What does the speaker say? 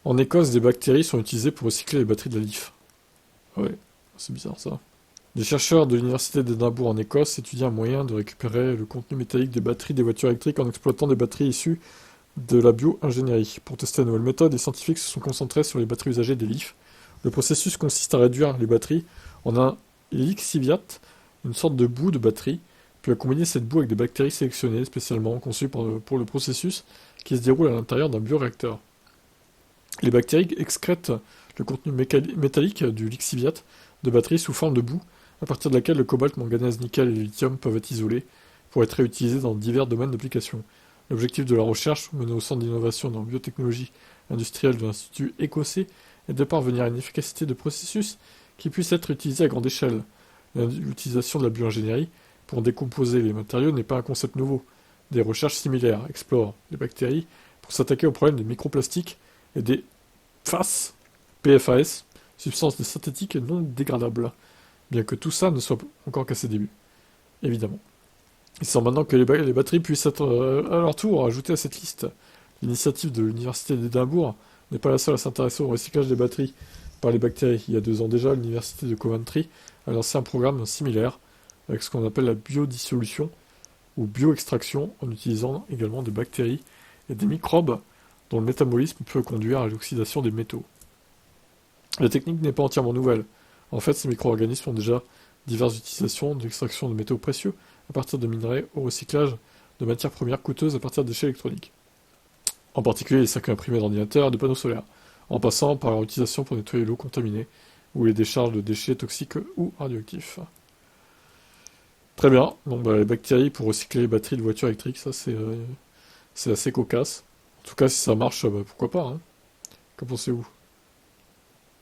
En Écosse, des bactéries sont utilisées pour recycler les batteries de la LIF. Ah ouais, c'est bizarre ça. Des chercheurs de l'université d'Édimbourg en Écosse étudient un moyen de récupérer le contenu métallique des batteries des voitures électriques en exploitant des batteries issues de la bio-ingénierie. Pour tester la nouvelle méthode, les scientifiques se sont concentrés sur les batteries usagées des LIF. Le processus consiste à réduire les batteries en un lixiviate, une sorte de boue de batterie, puis à combiner cette boue avec des bactéries sélectionnées spécialement conçues pour le processus qui se déroule à l'intérieur d'un bioréacteur. Les bactéries excrètent le contenu métallique du lixiviate de batterie sous forme de boue, à partir de laquelle le cobalt, manganèse, nickel et le lithium peuvent être isolés pour être réutilisés dans divers domaines d'application. L'objectif de la recherche, menée au Centre d'innovation dans la biotechnologie industrielle de l'Institut écossais, est de parvenir à une efficacité de processus qui puisse être utilisé à grande échelle. L'utilisation de la bioingénierie pour décomposer les matériaux n'est pas un concept nouveau. Des recherches similaires explorent les bactéries pour s'attaquer au problème des microplastiques et des PFAS, PFAS, substances synthétiques non dégradables, bien que tout ça ne soit encore qu'à ses débuts, évidemment. Il semble maintenant que les batteries puissent être à leur tour ajoutées à cette liste. L'initiative de l'Université d'Édimbourg n'est pas la seule à s'intéresser au recyclage des batteries par les bactéries. Il y a 2 ans déjà, l'Université de Coventry a lancé un programme similaire avec ce qu'on appelle la biodissolution ou bioextraction en utilisant également des bactéries et des microbes dont le métabolisme peut conduire à l'oxydation des métaux. La technique n'est pas entièrement nouvelle. En fait, ces micro-organismes ont déjà diverses utilisations de l'extraction de métaux précieux à partir de minerais au recyclage de matières premières coûteuses à partir de déchets électroniques. En particulier les circuits imprimés d'ordinateurs et de panneaux solaires, en passant par leur utilisation pour nettoyer l'eau contaminée ou les décharges de déchets toxiques ou radioactifs. Très bien, donc les bactéries pour recycler les batteries de voitures électriques, ça c'est assez cocasse. En tout cas, si ça marche, pourquoi pas, hein. Qu'en pensez-vous?